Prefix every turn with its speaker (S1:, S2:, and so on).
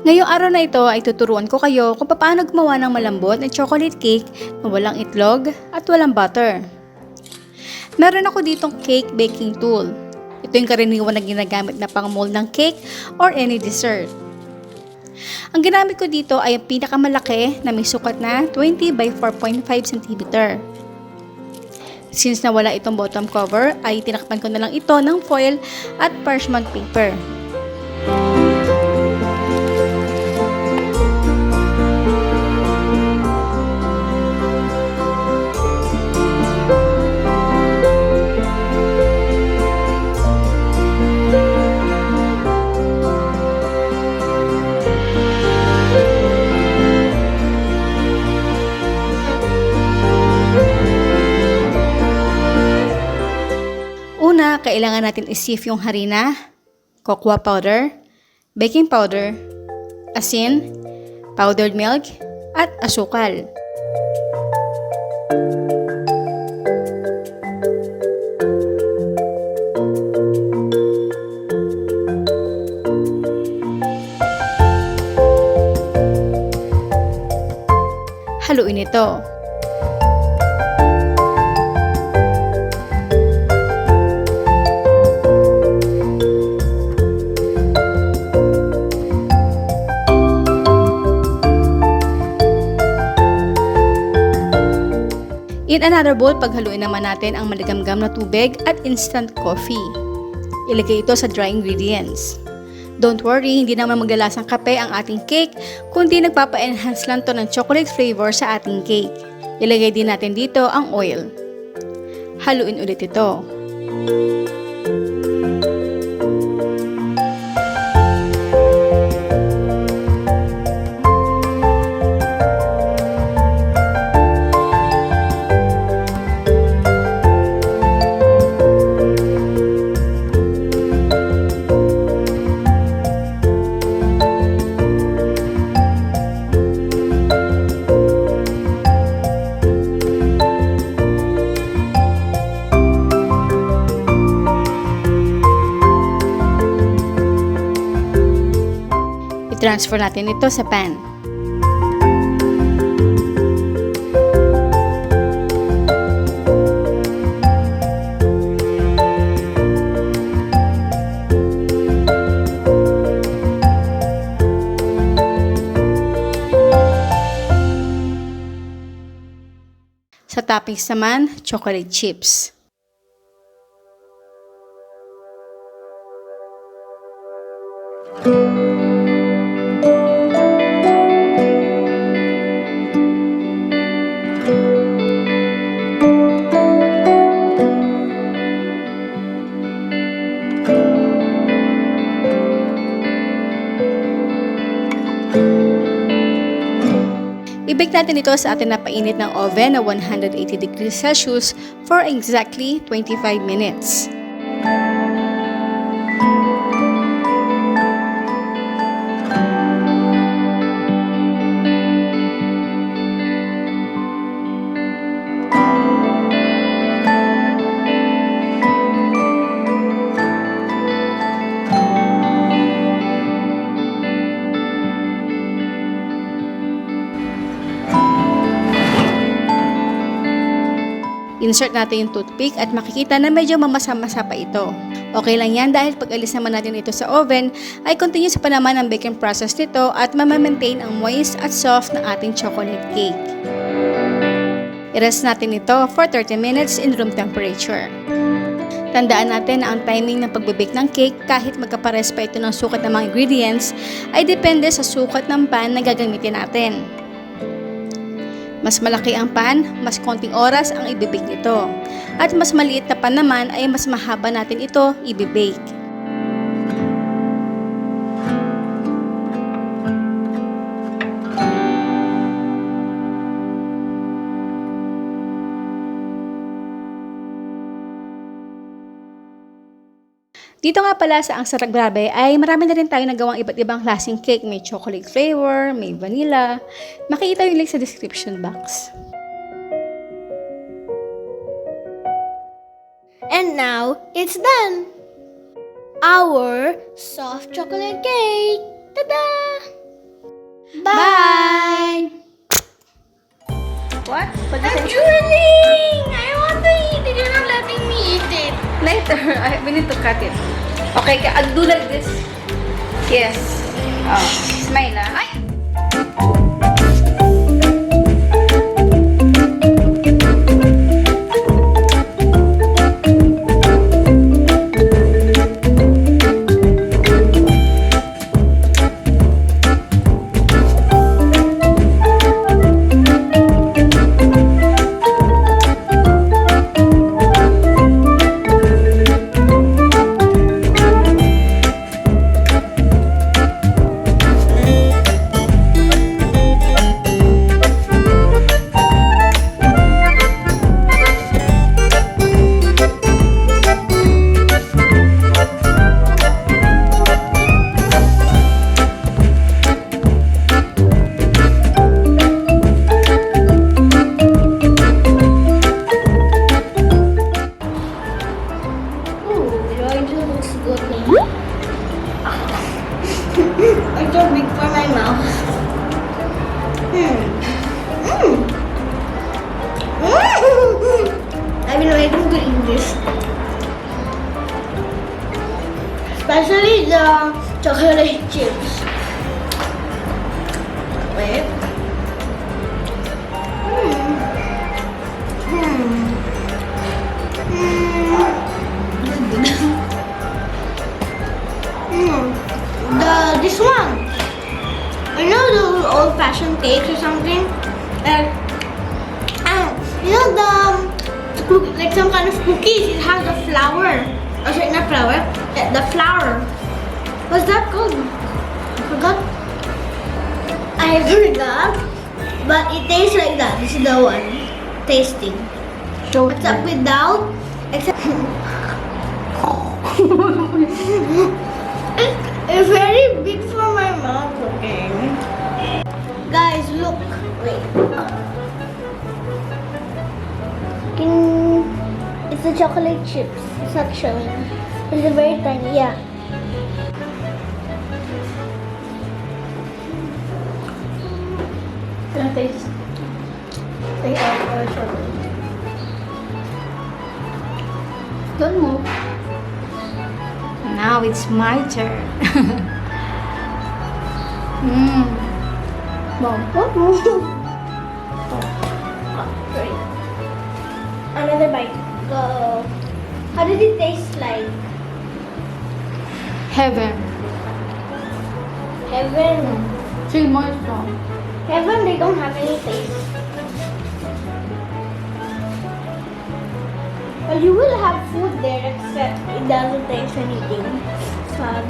S1: Ngayong araw na ito ay tuturuan ko kayo kung paano gumawa ng malambot na chocolate cake na walang itlog at walang butter. Meron ako ditong cake baking tool. Ito yung karaniwan na ginagamit na pang-mold ng cake or any dessert. Ang ginamit ko dito ay ang pinakamalaki na may sukat na 20 by 4.5 cm. Since nawala itong bottom cover, ay tinakpan ko na lang ito ng foil at parchment paper. Una, kailangan natin i-sieve yung harina, cocoa powder, baking powder, asin, powdered milk, at asukal. Haluin ito. In another bowl, paghaluin naman natin ang maligamgam na tubig at instant coffee. Ilagay ito sa dry ingredients. Don't worry, hindi naman maglalasang kape ang ating cake, kundi nagpapa-enhance lang to ng chocolate flavor sa ating cake. Ilagay din natin dito ang oil. Haluin ulit ito. I-transfer natin ito sa pan. Sa toppings naman, chocolate chips. I-bake natin ito sa ating napainit ng oven na 180 degrees Celsius for exactly 25 minutes. Insert natin yung toothpick at makikita na medyo mamasa-masa pa ito. Okay lang yan dahil pag alis naman natin ito sa oven, ay continuous pa naman ang baking process nito at mamaintain ang moist at soft na ating chocolate cake. I-rest natin ito for 30 minutes in room temperature. Tandaan natin na ang timing ng pagbe-bake ng cake kahit magkapares pa ito ng sukat ng mga ingredients ay depende sa sukat ng pan na gagamitin natin. Mas malaki ang pan, mas konting oras ang ibibake nito. At mas maliit na pan naman ay mas mahaba natin ito ibibake. Dito nga pala sa ang SARAP GRABE ay marami na rin tayo nagawang iba't ibang klaseng cake. May chocolate flavor, may vanilla. Makikita yung link sa description box.
S2: And now, it's done! Our soft chocolate cake! Ta-da!
S1: Bye! What? What
S2: I'm drooling! I want to eat it. You're not letting me eat it.
S1: Later, we need to cut it. Okay, I'll do like this. Yes. Oh, smile ah. Ay!
S2: It's so big for my mouth. I've been waiting to eat this. Especially the chocolate chips. Wait. This one. You know the old-fashioned cakes or something? You know like some kind of cookies. It has the flour. Oh, sorry, not flour. The flour. What's that called? I forgot. I forgot. But it tastes like that. This is the one. Tasting.
S1: Show
S2: Except without. Except. It's very big for my mouth, okay? Guys, look. Wait. It's the chocolate chips. It's not showing. It's a very tiny, yeah.
S1: Can I taste? Take out the chocolate. Don't move. Now it's my turn.
S2: Mom, don't move. Great. Another bite. Go. How did it taste like?
S1: Heaven.
S2: Heaven.
S1: 3 more strong.
S2: Heaven, they don't have any taste. Well, you will have food there, except it doesn't taste anything. Sad.